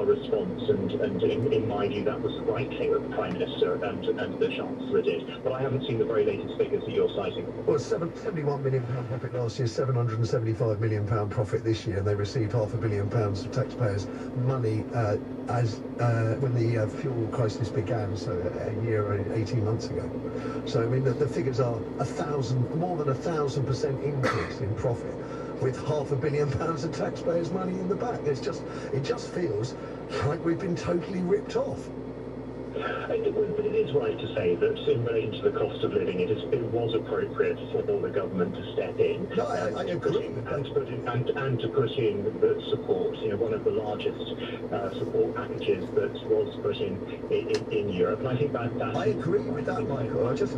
our response, and in my view, that was the right thing that the Prime Minister and the Chancellor did. But I haven't seen the very latest figures that you're citing. Well, £71 million profit last year, £775 million profit this year, and they received £500 million of taxpayers' money when the fuel crisis began, so a year or 18 months ago. So, I mean, the figures are more than 1,000% increase in profit, with £500 million of taxpayers' money in the back. It just feels like we've been totally ripped off. But it is right to say that in relation to the cost of living, it was appropriate for the government to step in. No, I agree. And to put in the support, one of the largest support packages that was put in Europe. And I think that I agree with that, Michael. I'm just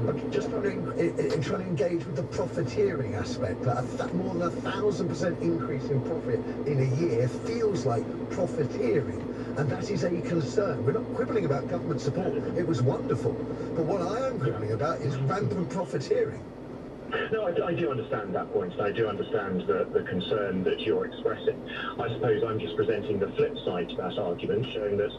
trying to engage with the profiteering aspect. That more than 1,000% increase in profit in a year feels like profiteering. And that is a concern. We're not quibbling about government support. It was wonderful. But what I am quibbling about is rampant profiteering. No, I do understand that point, and I do understand the concern that you're expressing. I suppose I'm just presenting the flip side to that argument, showing that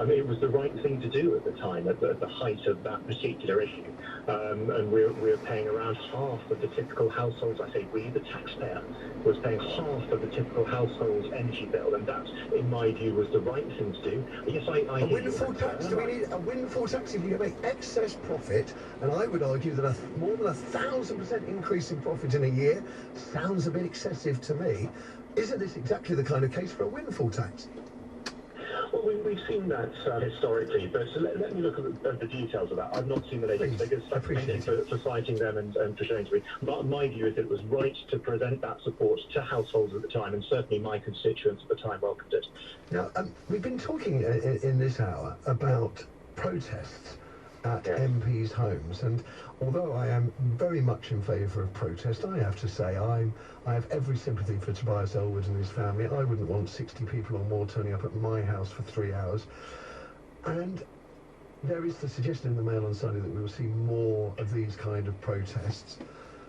it was the right thing to do at the time, at the height of that particular issue. And we're paying around half of the typical households, I say we, the taxpayer, was paying half of the typical household's energy bill, and that, in my view, was the right thing to do. But yes, I a windfall tax? Do we need a windfall tax if you make excess profit? And I would argue that more than 1,000% increase in profit in a year sounds a bit excessive to me. Isn't this exactly the kind of case for a windfall tax? Well, we've seen that historically, but let me look at the details of that. I've not seen the latest figures. I appreciate it. For citing them and for showing to me. But my view is that it was right to present that support to households at the time, and certainly my constituents at the time welcomed it. Now, we've been talking in this hour about protests at MPs' homes, and although I am very much in favour of protest, I have to say I have every sympathy for Tobias Ellwood and his family. I wouldn't want 60 people or more turning up at my house for 3 hours. And there is the suggestion in the Mail on Sunday that we will see more of these kind of protests.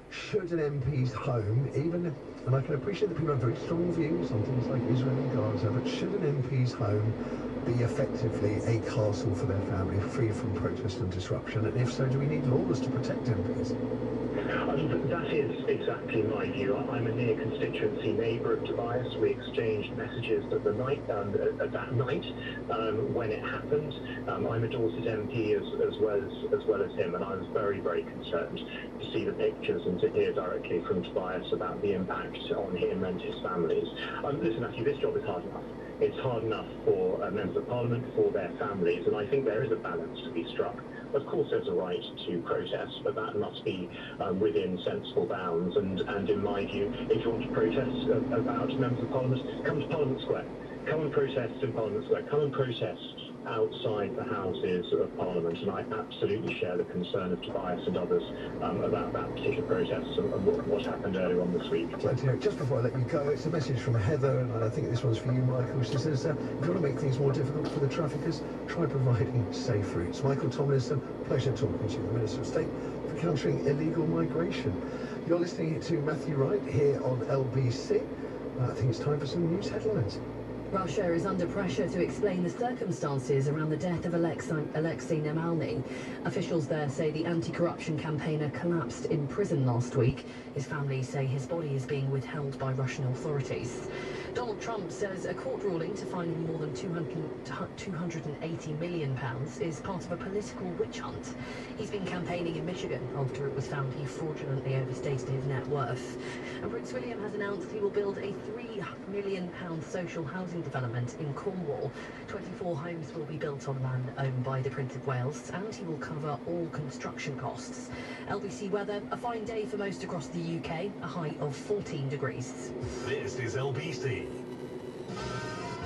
Should an MP's home, and I can appreciate that people have very strong views on things like Israel and Gaza, but should an MP's home be effectively a castle for their family, free from protest and disruption? And if so, do we need laws to protect MPs? That is exactly my view. I'm a near constituency neighbour of Tobias. We exchanged messages at that night when it happened. I'm a Dorset MP as well as him, and I was very, very concerned to see the pictures and to hear directly from Tobias about the impact on him and his families. Listen, Matthew, this job is hard enough. It's hard enough for members of Parliament, for their families, and I think there is a balance to be struck. Of course, there's a right to protest, but that must be within sensible bounds. And in my view, if you want to protest about members of Parliament, come to Parliament Square. Come and protest in Parliament Square. Come and protest outside the Houses of Parliament. And I absolutely share the concern of Tobias and others about that particular protest and what happened earlier on this week. Just before I let you go, it's a message from Heather, and I think this one's for you, Michael. She says, if you want to make things more difficult for the traffickers, try providing safe routes. Michael Tomlinson, pleasure talking to you, the Minister of State for Countering Illegal Migration. You're listening to Matthew Wright here on LBC. I think it's time for some news headlines. Russia is under pressure to explain the circumstances around the death of Alexei Navalny. Officials there say the anti-corruption campaigner collapsed in prison last week. His family say his body is being withheld by Russian authorities. Donald Trump says a court ruling to fine him more than £280 million is part of a political witch hunt. He's been campaigning in Michigan after it was found he fraudulently overstated his net worth. And Prince William has announced he will build a £3 million social housing development in Cornwall. 24 homes will be built on land owned by the Prince of Wales, and he will cover all construction costs. LBC weather, a fine day for most across the UK, a high of 14 degrees. This is LBC.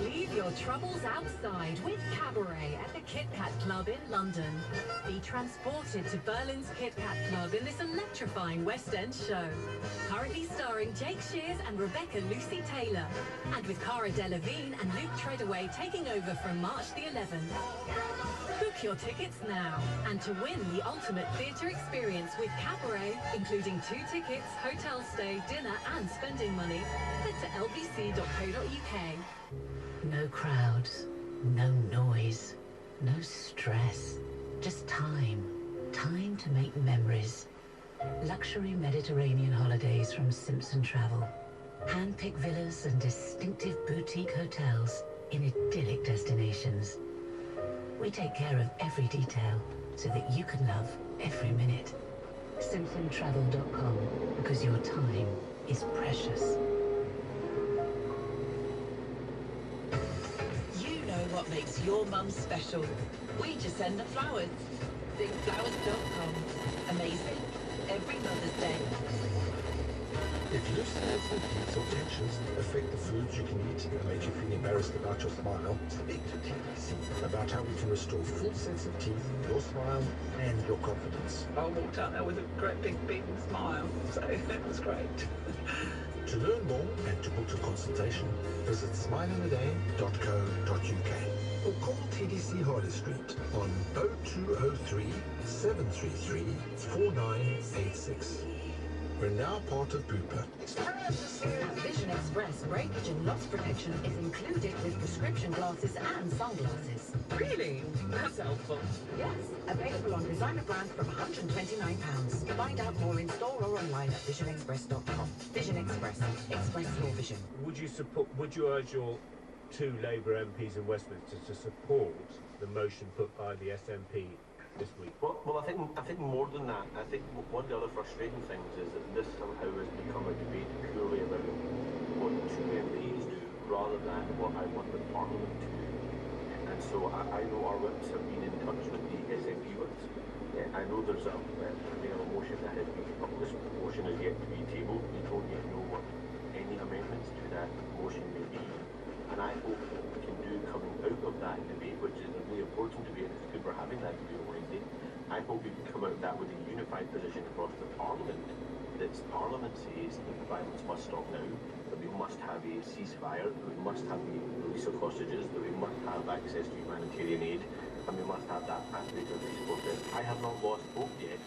Leave your troubles outside with Cabaret at the Kit Kat Club in London. Be transported to Berlin's Kit Kat Club in this electrifying West End show. Currently starring Jake Shears and Rebecca Lucy Taylor. And with Cara Delevingne and Luke Treadaway taking over from March the 11th. Book your tickets now. And to win the ultimate theatre experience with Cabaret, including 2 tickets, hotel stay, dinner and spending money, head to lbc.co.uk. No crowds, No noise, no stress, just time. Time to make memories. Luxury Mediterranean holidays from Simpson Travel. Hand-picked villas and distinctive boutique hotels in idyllic destinations. We take care of every detail so that you can love every minute. SimpsonTravel.com, because your time is precious. You know what makes your mum special. We just send the flowers. BigFlowers.com. Amazing. Every Mother's Day. If loose ends and heat or tensions affect the foods you can eat and make you feel embarrassed about your smile, speak to TDC about how we can restore full sense of teeth, your smile, and your confidence. I walked out there with a great big beaming smile, so it was great. To learn more and to book a consultation, visit smileinaday.co.uk or call TDC Harley Street on 0203 733 4986. We're now part of Bupa. Vision Express breakage and loss protection is included with prescription glasses and sunglasses. Really? That's helpful. Yes, available on designer brand from £129. Find out more in store or online at visionexpress.com. Vision Express. Express your vision. Would you urge your two Labour MPs in Westminster to support the motion put by the SNP this week? Well, I think more than that. I think one of the other frustrating things is that this somehow has become a debate purely about what two MPs do rather than what I want the Parliament to do. And so I know our whips have been in touch with the SNP whips. I know there's a motion that has been published. The motion is yet to be tabled. We don't yet know what any amendments to that motion may be. And I hope what we can do coming out of that debate, which is a really important debate, it's good we're having that debate on Wednesday, I hope we can come out of that with a unified position across the Parliament, that Parliament says that the violence must stop now, that we must have a ceasefire, that we must have the release of hostages, that we must have access to humanitarian aid, and we must have that pathway to a peace process. I have not lost hope yet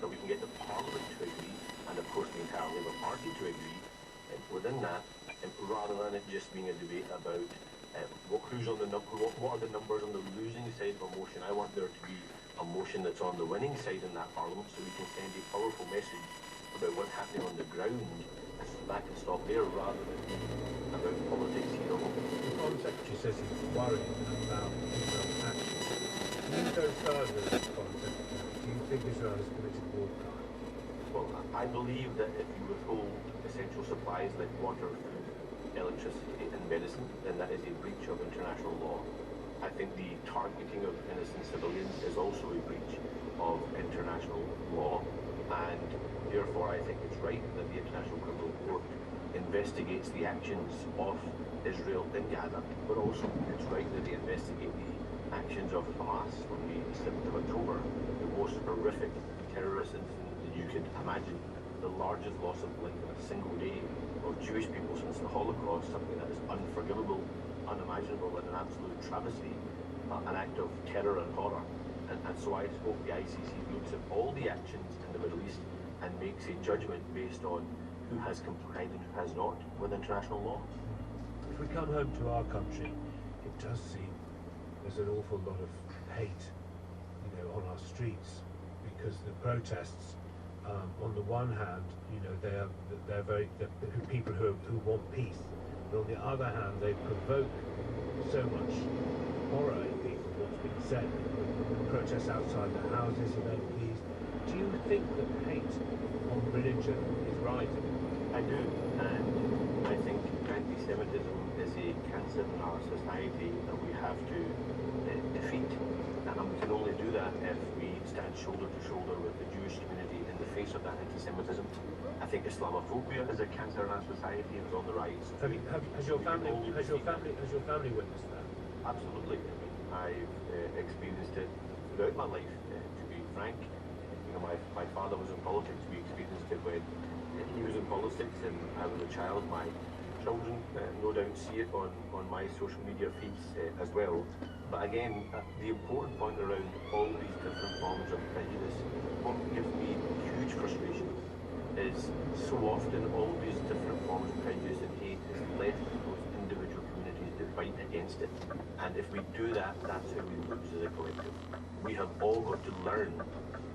that we can get the Parliament to agree, and of course the entire Labour Party to agree, within that, rather than it just being a debate about who's on the what are the numbers on the losing side of a motion. I want there to be a motion that's on the winning side in that Parliament, so we can send a powerful message about what's happening on the ground, and so that can stop there rather than about politics here or home. The Foreign Secretary says he's worried about Israel's actions. Can you go further as the Foreign Secretary? Do you think Israel has committed war crime? Well, I believe that if you withhold essential supplies like water, food, electricity and medicine, then that is a breach of international law. I think the targeting of innocent civilians is also a breach of international law, and therefore I think it's right that the International Criminal Court investigates the actions of Israel in Gaza, but also it's right that they investigate the actions of Hamas on the 7th of October, the most horrific terrorist incident that you could imagine, the largest loss of life in a single day of Jewish people since the Holocaust, something that is unforgivable, unimaginable, and an absolute travesty, an act of terror and horror. And so I hope the ICC looks at all the actions in the Middle East and makes a judgment based on who has complied and who has not with international law. If we come home to our country, it does seem there's an awful lot of hate, on our streets, because the protests, on the one hand, they're people who want peace, but on the other hand, they provoke so much horror in people. What's been said, protests outside the houses of MPs. Do you think that hate on religion is rising? I do, and I think anti-Semitism is a cancer in our society that we have to defeat, and we can only do that if we stand shoulder to shoulder with the Jewish community in the face of that anti-Semitism. I think Islamophobia is a cancer in our society and is on the rise. Has your family witnessed that? Absolutely. I've experienced it throughout my life. To be frank, my father was in politics. We experienced it when he was in politics and I was a child. My children no doubt see it on my social media feeds as well. But again, the important point around all these different forms of prejudice, what gives me huge frustration is so often all these different forms of prejudice and hate is left to those individual communities to fight against it. And if we do that, that's how we lose as a collective. We have all got to learn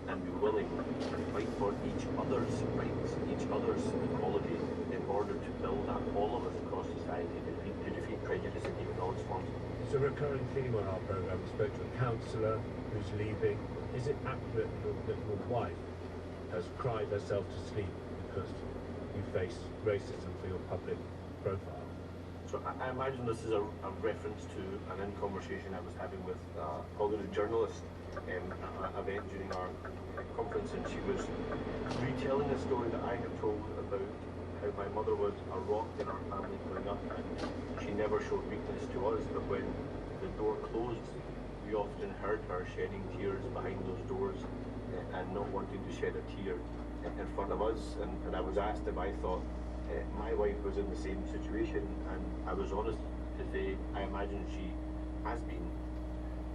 and be willing to fight for each other's rights, each other's equality, in order to build up all of us across society to defeat prejudice and even all its forms. It's a recurring theme on our programme. We spoke to a counsellor who's leaving. Is it accurate that your wife has cried herself to sleep because you face racism for your public profile? So I imagine this is a reference to an in-conversation I was having with a cognitive journalist event during our conference, and she was retelling a story that I had told about how my mother was a rock in our family growing up, and she never showed weakness to us, but when the door closed, we often heard her shedding tears behind those doors and not wanting to shed a tear in front of us. And I was asked if I thought my wife was in the same situation, and I was honest to say I imagine she has been.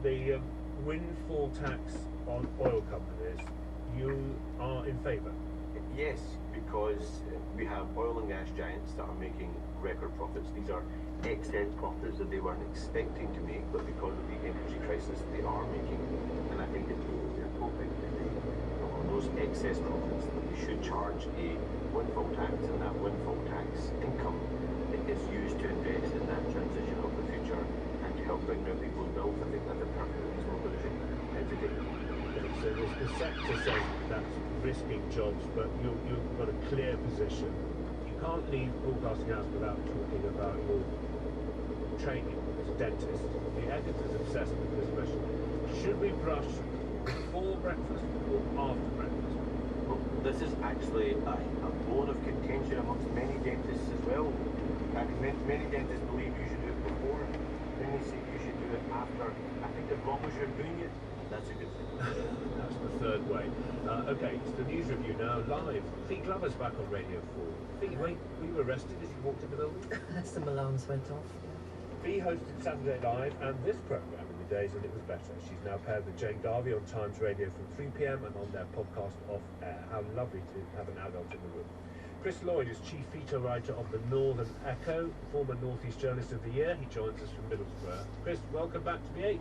The windfall tax on oil companies, you are in favour? Yes, because we have oil and gas giants that are making record profits. These are excess profits that they weren't expecting to make, but because of the energy crisis they are making. And I think it's hoping that on those excess profits that they should charge a windfall tax, and that windfall tax income is used to invest in that transition of the future and to help bring down people's bills. I think that's a perfectly reasonable position to take. So the sector says that's risking jobs, but you've got a clear position. You can't leave Broadcasting House without talking about your training as a dentist. The editor's obsessed with this question. Should we brush before breakfast or after breakfast? Well, this is actually a bone of contention amongst many dentists as well. Many dentists believe you should do it before, then they say you should do it after. I think as long as you're doing it, that's a good thing. That's the third way. Okay, it's the news review now, live. Fee Glover's back on Radio 4. Fee, were you arrested as you walked in the building? Some alarms went off. Fee hosted Saturday Live and this programme in the days when it was better. She's now paired with Jane Garvey on Times Radio from 3 p.m. and on their podcast Off Air. How lovely to have an adult in the room. Chris Lloyd is chief feature writer of the Northern Echo, former North East Journalist of the Year. He joins us from Middlesbrough. Chris, welcome back to the H.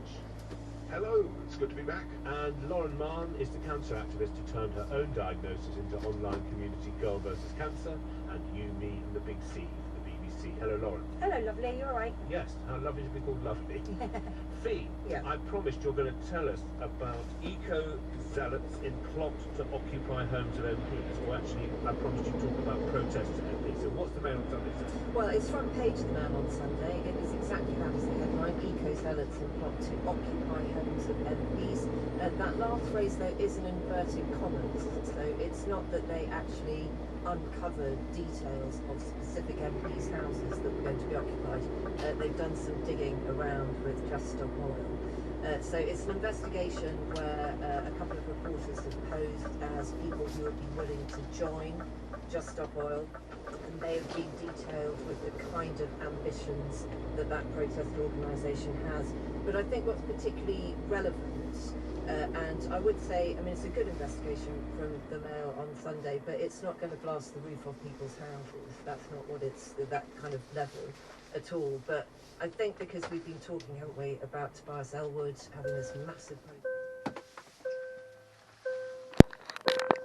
Hello, it's good to be back. And Lauren Mahon is the cancer activist who turned her own diagnosis into online community Girl vs Cancer, and You, Me and the Big C for the BBC. Hello, Lauren. Hello, lovely. You all right? Yes, how lovely to be called lovely. Fee, yeah. I promised you're going to tell us about eco-zealots in plot to occupy homes of MPs, or actually, I promised you to talk about protests at MPs. So what's the Mail on Sunday say? Well, it's front page of the Mail on Sunday. It is exactly that as the headline, eco-zealots in plot to occupy homes of MPs. That last phrase, though, is an inverted commas, so it's not that they actually uncovered details of specific MPs' houses that were going to be occupied. They've done some digging around with Just Stop Oil. So it's an investigation where a couple of reporters have posed as people who would be willing to join Just Stop Oil, and they have been detailed with the kind of ambitions that that protest organisation has. But I think what's particularly relevant, and I would say, I mean, it's a good investigation from the Mail on Sunday, but it's not going to blast the roof off people's houses. That's not what it's, that kind of level at all. But I think because we've been talking, haven't we, about Tobias Ellwood having this massive...